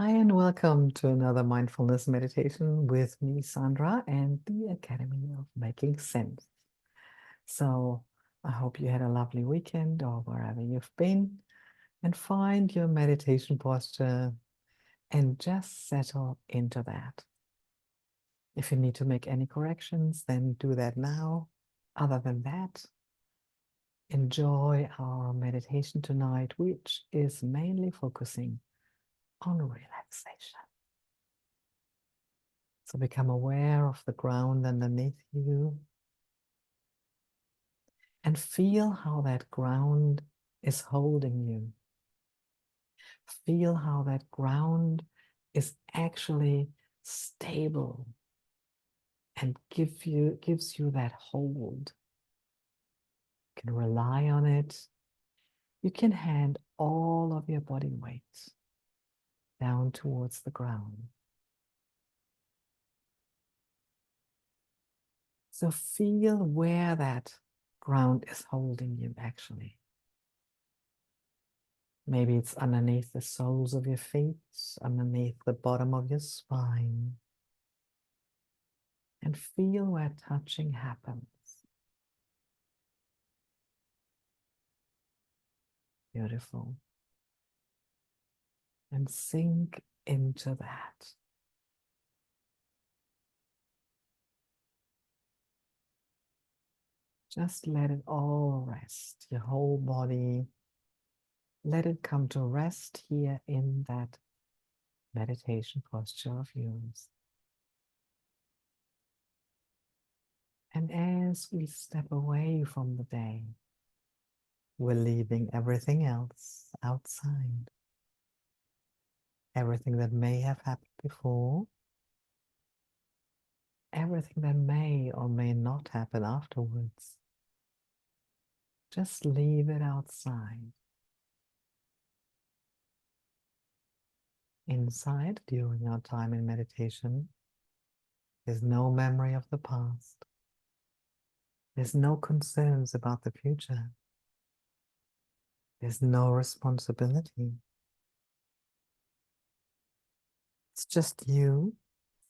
Hi, and welcome to another mindfulness meditation with me, Sandra, and the Academy of Making Sense. So, I hope you had a lovely weekend or wherever you've been, and find your meditation posture and just settle into that. If you need to make any corrections, then do that now. Other than that, enjoy our meditation tonight, which is mainly focusing on relaxation. So become aware of the ground underneath you and feel how that ground is holding you. Feel how that ground is actually stable and gives you that hold. You can rely on it. You can hand all of your body weight down towards the ground. So feel where that ground is holding you actually. Maybe it's underneath the soles of your feet, underneath the bottom of your spine. And feel where touching happens. Beautiful. And sink into that. Just let it all rest, your whole body. Let it come to rest here in that meditation posture of yours. And as we step away from the day, we're leaving everything else outside. Everything that may have happened before, everything that may or may not happen afterwards. Just leave it outside. Inside, during our time in meditation, there's no memory of the past. There's no concerns about the future. There's no responsibility. It's just you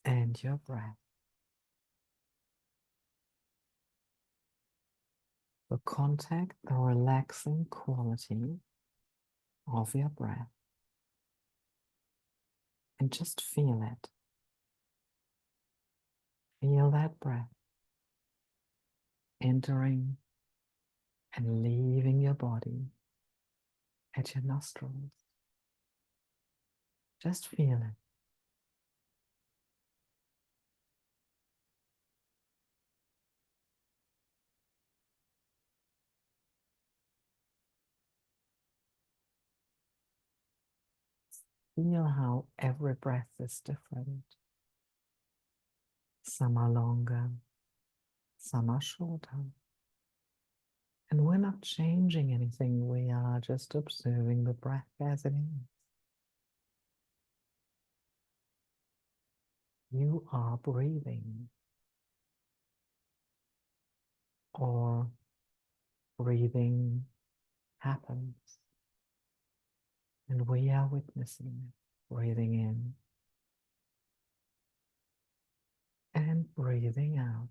and your breath. The contact, the relaxing quality of your breath. And just feel it. Feel that breath entering and leaving your body at your nostrils. Just feel it. Feel how every breath is different. Some are longer, some are shorter. And we're not changing anything, we are just observing the breath as it is. You are breathing, or breathing happens, and we are witnessing it. Breathing in and breathing out.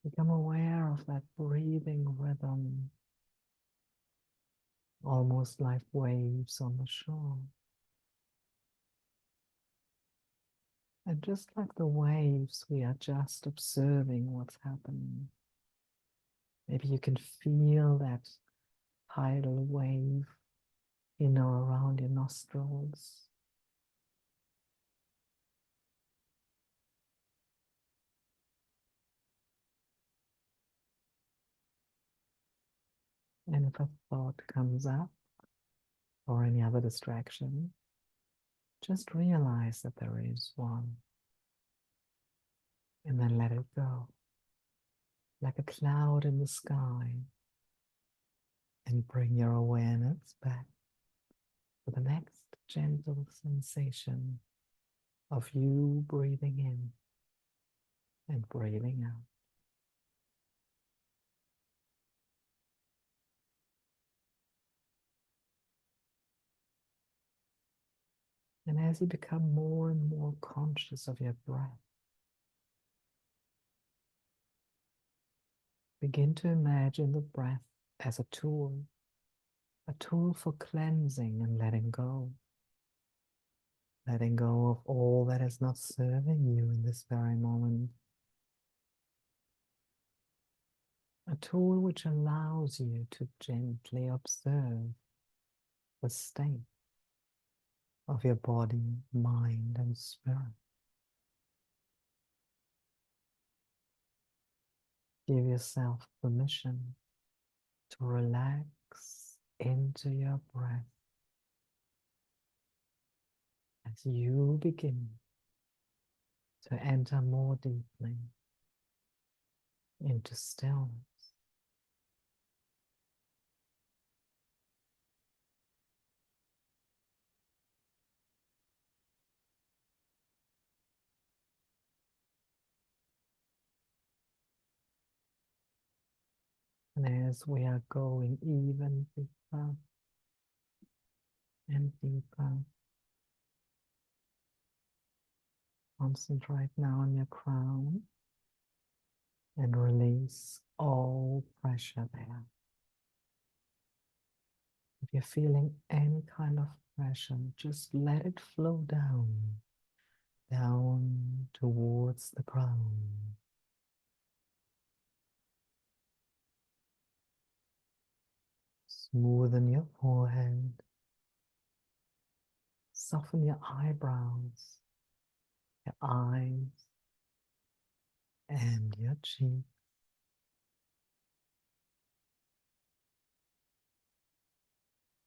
Become aware of that breathing rhythm, almost like waves on the shore. And just like the waves, we are just observing what's happening. Maybe you can feel that tidal wave, around your nostrils. And if a thought comes up or any other distraction, just realize that there is one. And then let it go, like a cloud in the sky. And bring your awareness back to the next gentle sensation of you breathing in and breathing out. And as you become more and more conscious of your breath, begin to imagine the breath as a tool for cleansing and letting go of all that is not serving you in this very moment. A tool which allows you to gently observe the state of your body, mind, and spirit. Give yourself permission to relax into your breath as you begin to enter more deeply into stillness. And as we are going even deeper and deeper, concentrate now on your crown and release all pressure there. If you're feeling any kind of pressure, just let it flow down towards the crown. Smoothen your forehead, soften your eyebrows, your eyes, and your cheeks.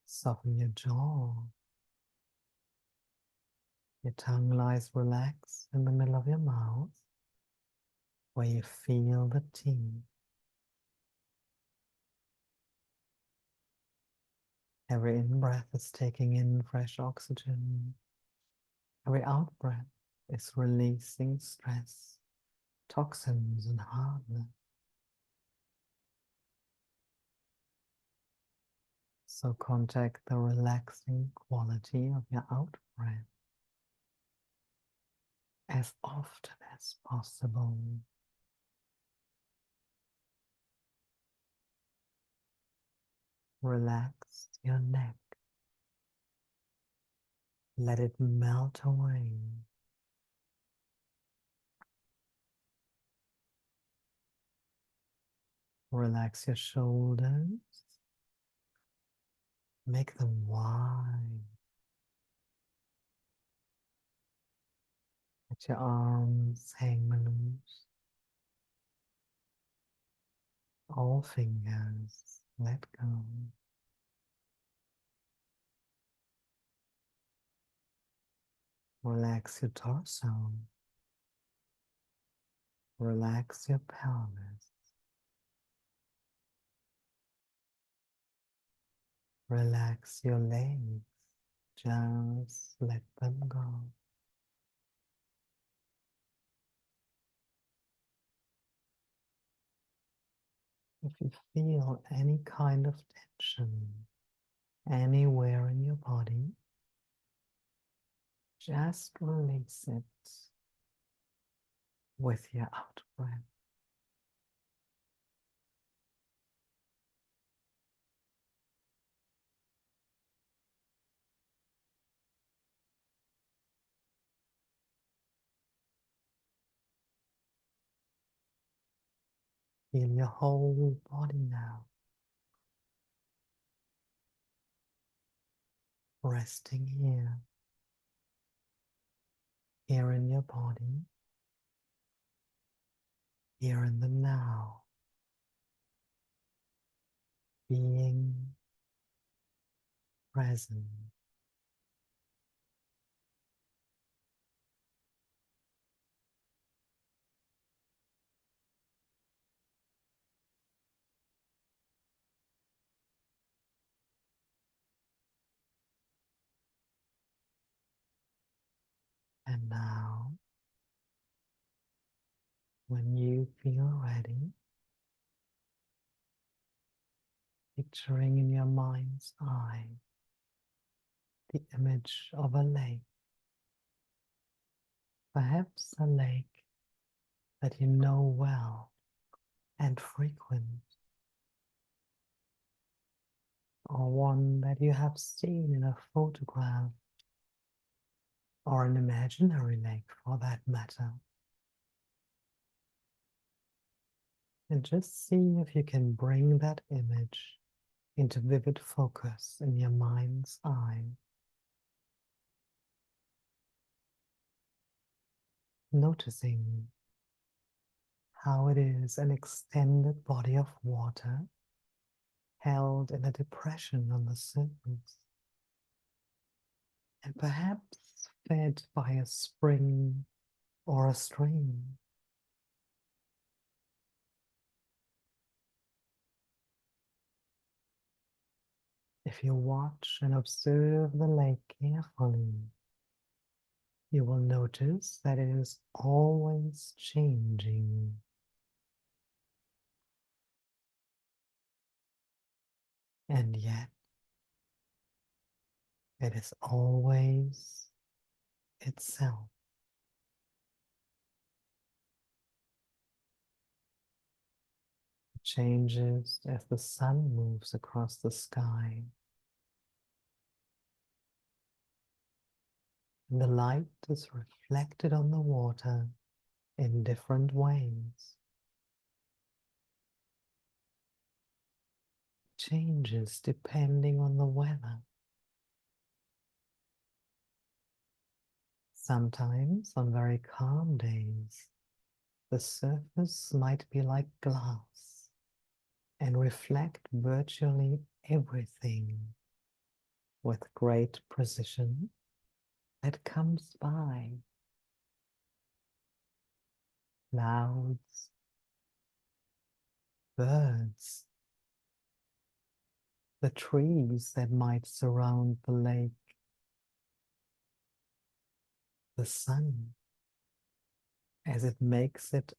Soften your jaw. Your tongue lies relaxed in the middle of your mouth, where you feel the teeth. Every in-breath is taking in fresh oxygen. Every out-breath is releasing stress, toxins, and hardness. So contact the relaxing quality of your out-breath as often as possible. Relax your neck. Let it melt away. Relax your shoulders. Make them wide. Let your arms hang loose. All fingers let go. Relax your torso. Relax your pelvis. Relax your legs. Just let them go. If you feel any kind of tension anywhere in your body, just release it with your out breath. Feel your whole body now, resting here in your body, here in the now, being present. And now, when you feel ready, picturing in your mind's eye the image of a lake Perhaps a lake that you know well and frequent, or one that you have seen in a photograph, or an imaginary lake for that matter. And just see if you can bring that image into vivid focus in your mind's eye. Noticing how it is an extended body of water held in a depression on the surface, and perhaps fed by a spring or a stream. If you watch and observe the lake carefully, you will notice that it is always changing. And yet, it is always itself. It changes as the sun moves across the sky. And the light is reflected on the water in different ways. Changes depending on the weather. Sometimes on very calm days, the surface might be like glass and reflect virtually everything with great precision that comes by. Clouds, birds, the trees that might surround the lake, the sun as it makes its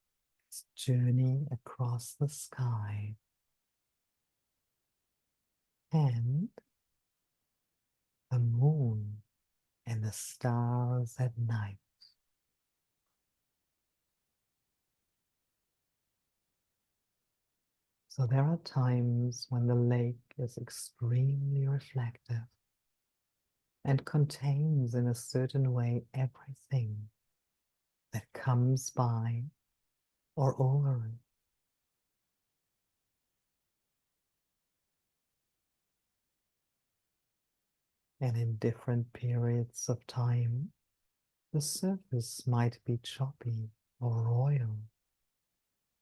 journey across the sky, and the moon and the stars at night. So there are times when the lake is extremely reflective and contains in a certain way everything that comes by or over it. And in different periods of time, the surface might be choppy or royal,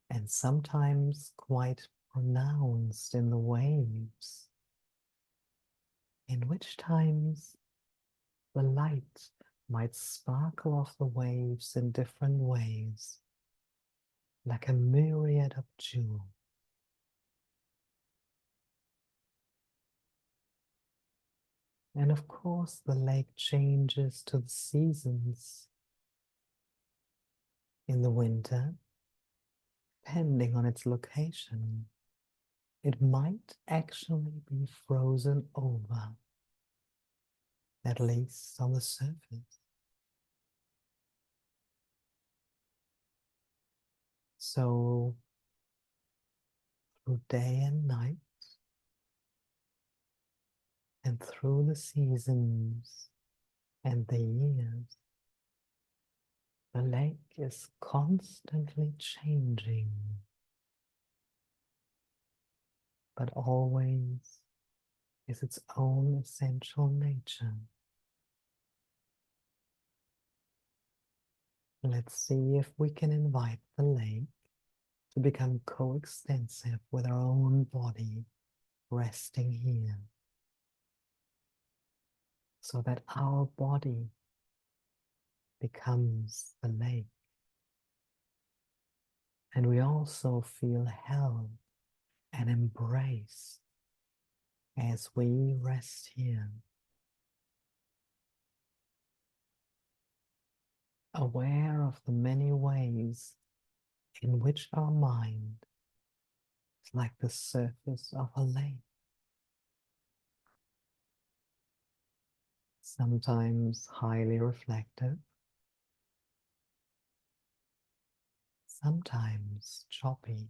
and sometimes quite pronounced in the waves, in which times the light might sparkle off the waves in different ways, like a myriad of jewels. And of course, the lake changes to the seasons. In the winter, depending on its location, it might actually be frozen over, at least on the surface. So, through day and night, and through the seasons and the years, the lake is constantly changing, but always is its own essential nature. Let's see if we can invite the lake to become coextensive with our own body resting here, so that our body becomes the lake. And we also feel held and embraced as we rest here, aware of the many ways in which our mind is like the surface of a lake. Sometimes highly reflective, sometimes choppy,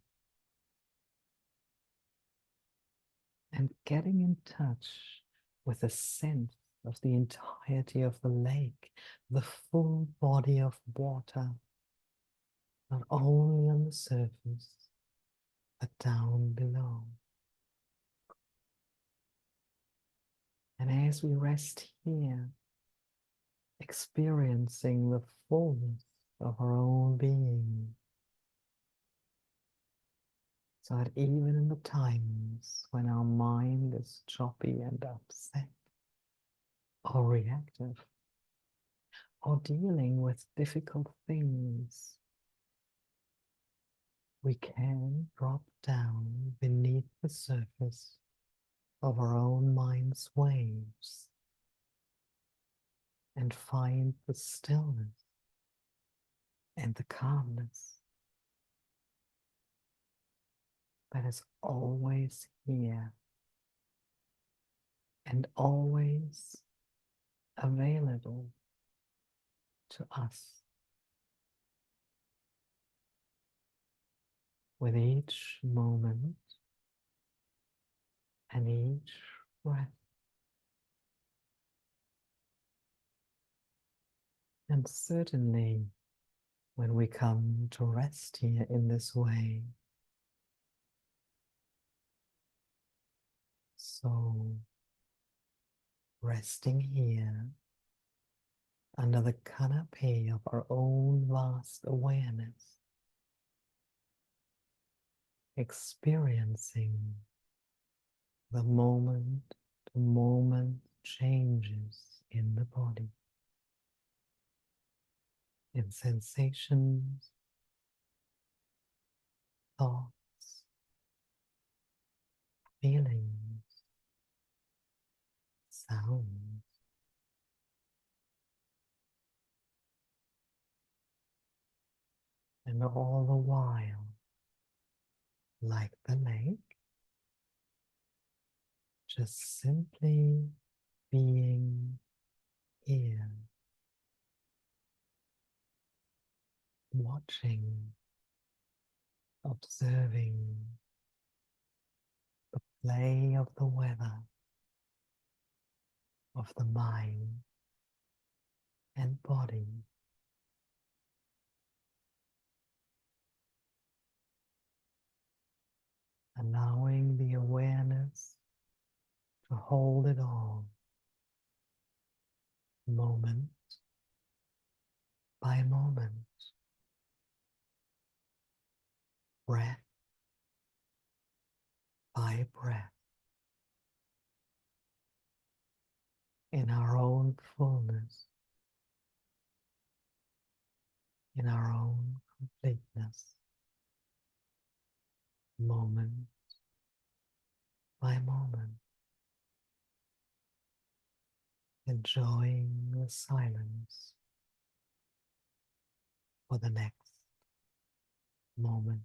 and getting in touch with a sense of the entirety of the lake, the full body of water, not only on the surface, but down below. And as we rest here, experiencing the fullness of our own being, so that even in the times when our mind is choppy and upset, or reactive, or dealing with difficult things, we can drop down beneath the surface of our own mind's waves and find the stillness and the calmness that is always here and always available to us. With each moment and each breath. And certainly, when we come to rest here in this way, so resting here under the canopy of our own vast awareness, experiencing the moment-to-moment changes in the body, in sensations, thoughts, feelings, sounds, and all the while, like the lake, just simply being here, watching, observing the play of the weather, of the mind and body, allowing the awareness to hold it all, moment by moment, breath by breath, in our own fullness, in our own completeness, moment by moment, enjoying the silence for the next moment.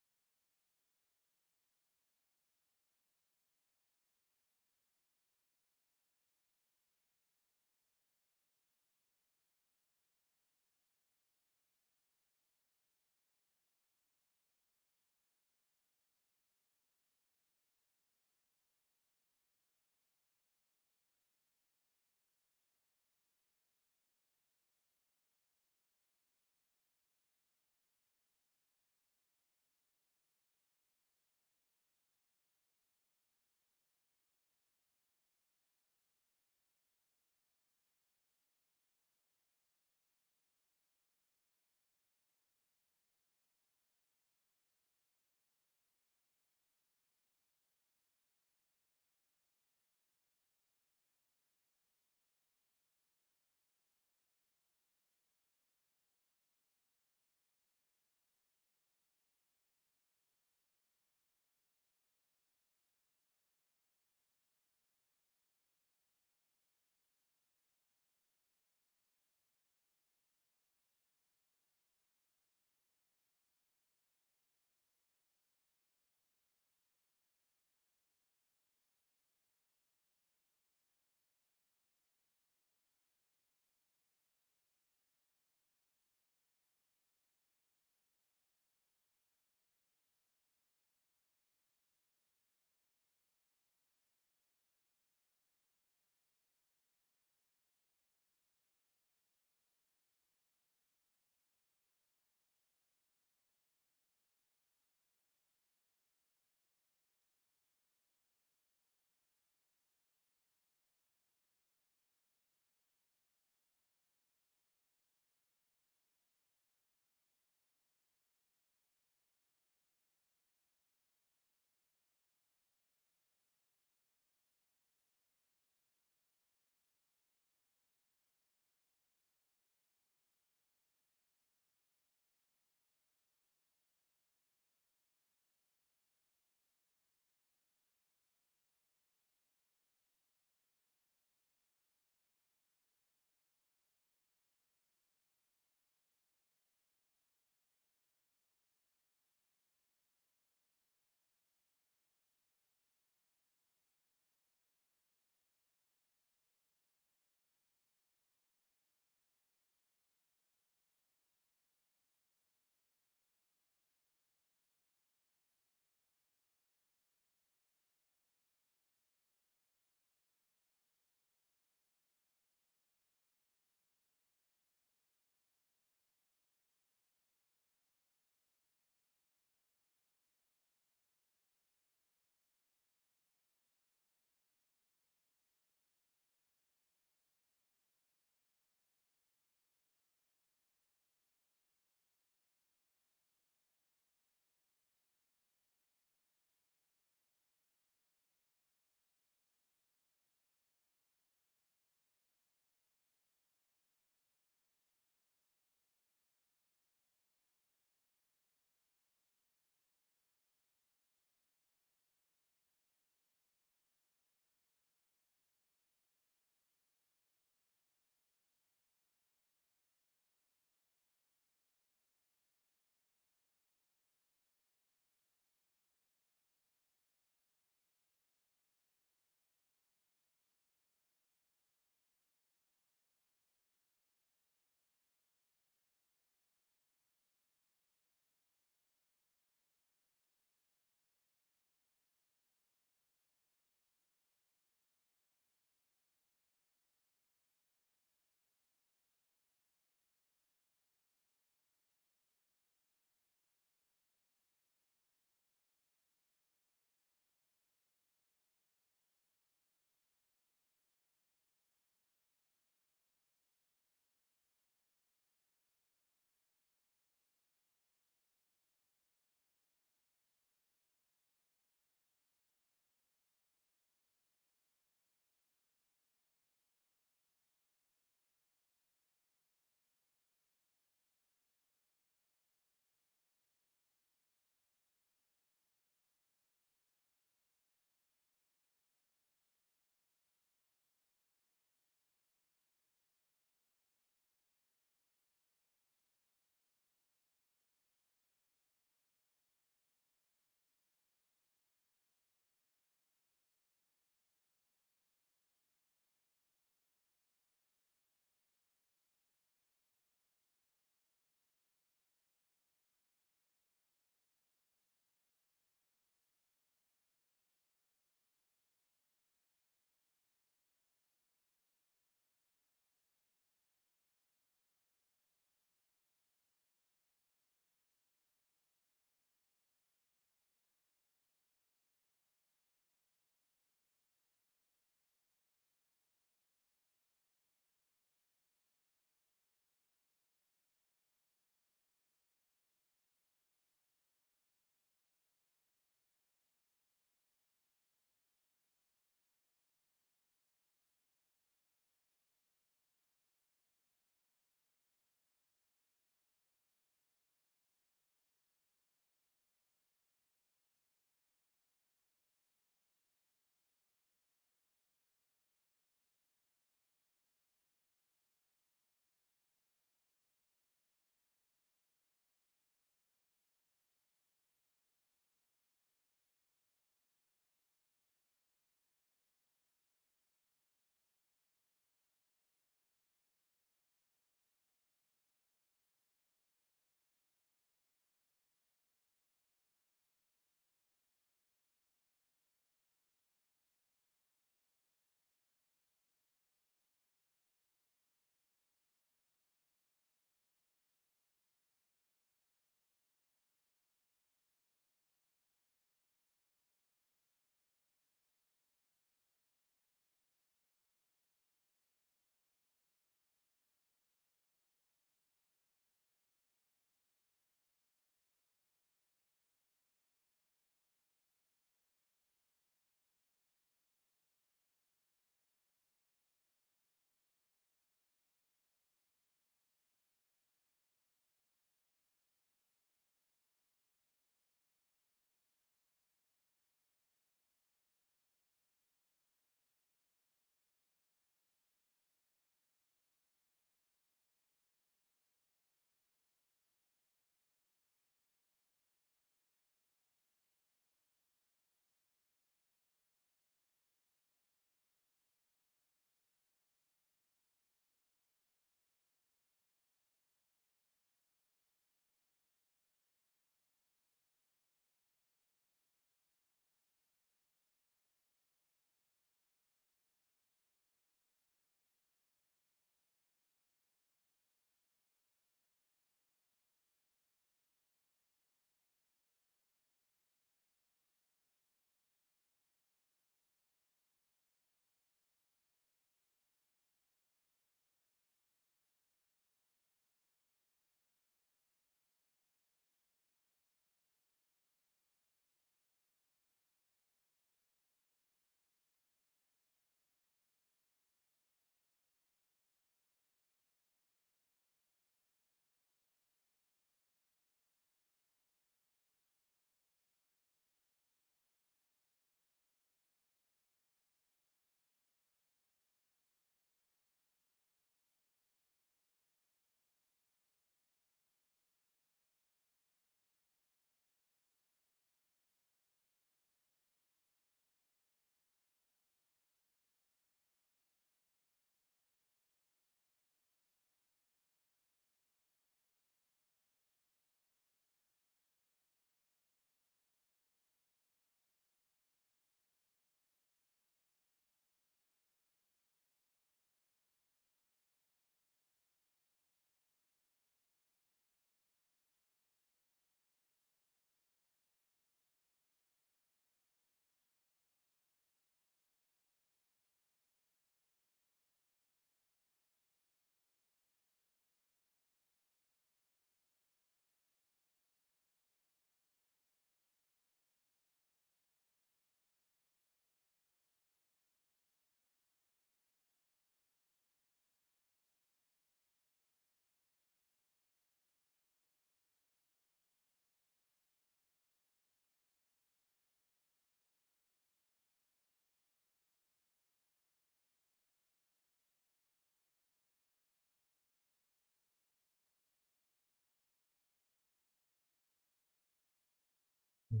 Now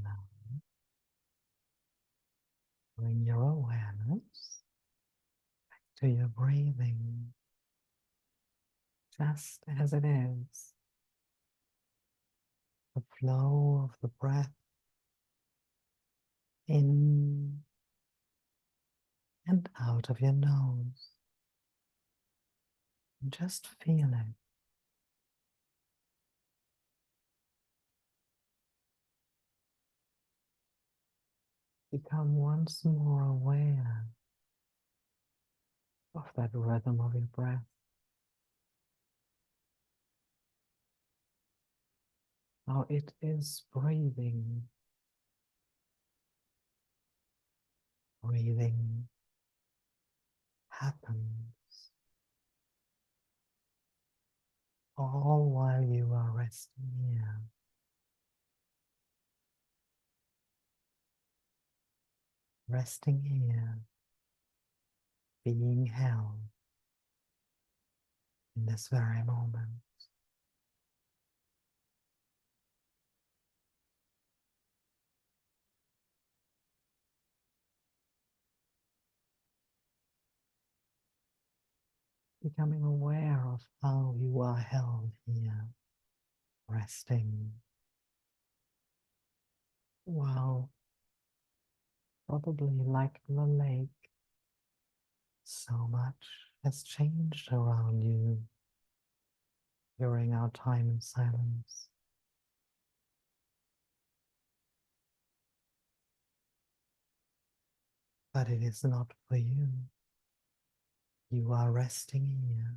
bring your awareness to your breathing just as it is. The flow of the breath in and out of your nose. Just feel it. Become once more aware of that rhythm of your breath. How it is breathing. Breathing happens all while you are resting here. Resting here, being held in this very moment. Becoming aware of how you are held here, resting. Wow, probably like the lake, so much has changed around you during our time in silence. But it is not for you. You are resting here,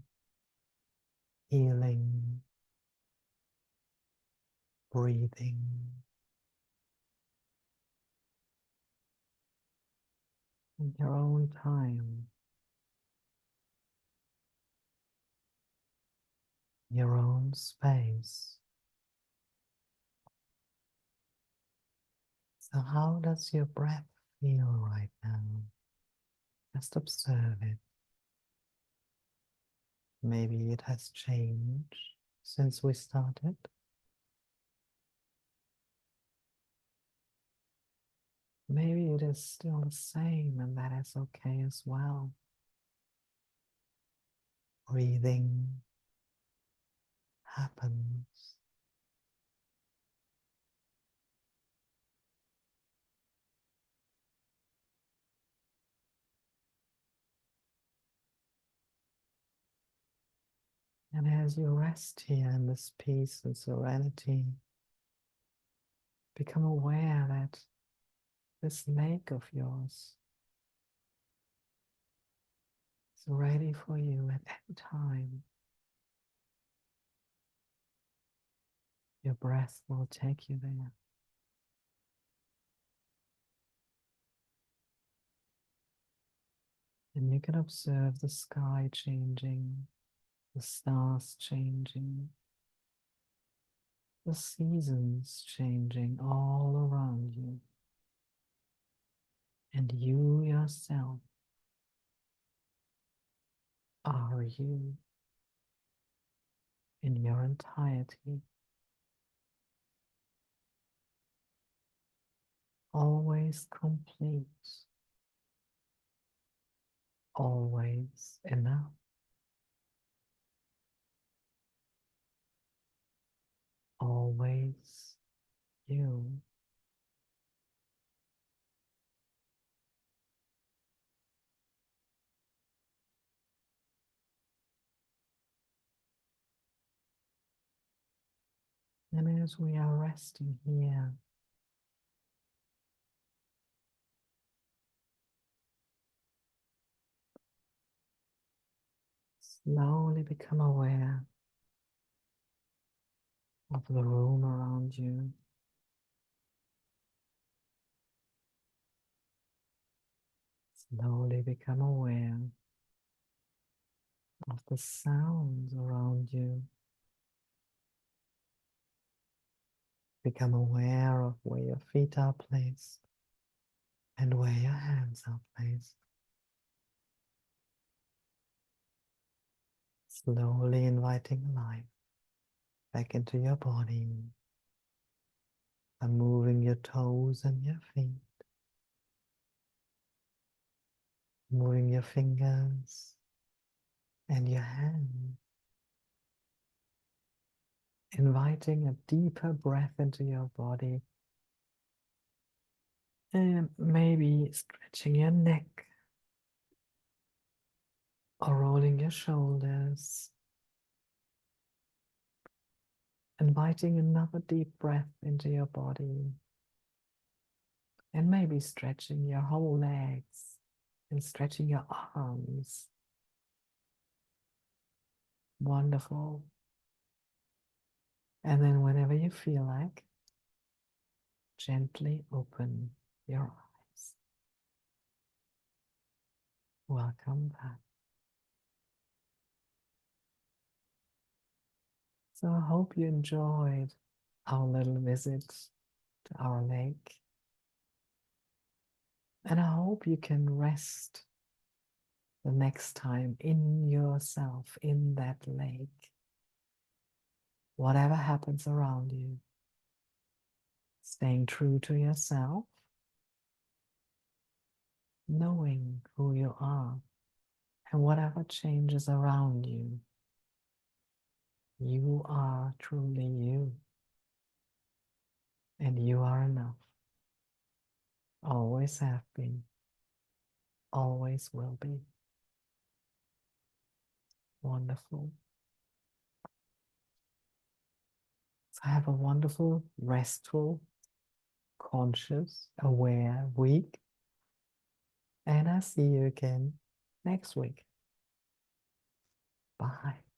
healing, breathing, in your own time, your own space. So how does your breath feel right now? Just observe it. Maybe it has changed since we started. Maybe it is still the same, and that is okay as well. Breathing happens. And as you rest here in this peace and serenity, become aware that this lake of yours is ready for you at any time. Your breath will take you there. And you can observe the sky changing, the stars changing, the seasons changing all around you. And you yourself are you in your entirety. Always complete, always enough, always you. And as we are resting here, slowly become aware of the room around you. Slowly become aware of the sounds around you. Become aware of where your feet are placed and where your hands are placed. Slowly inviting life back into your body, and moving your toes and your feet, moving your fingers and your hands, inviting a deeper breath into your body, and maybe stretching your neck or rolling your shoulders, inviting another deep breath into your body, and maybe stretching your whole legs and stretching your arms. Wonderful. And then whenever you feel like, gently open your eyes. Welcome back. So I hope you enjoyed our little visit to our lake. And I hope you can rest the next time in yourself, in that lake. Whatever happens around you, staying true to yourself, knowing who you are, and whatever changes around you, you are truly you, and you are enough. Always have been, always will be. Wonderful. So have a wonderful, restful, conscious, aware week. And I'll see you again next week. Bye.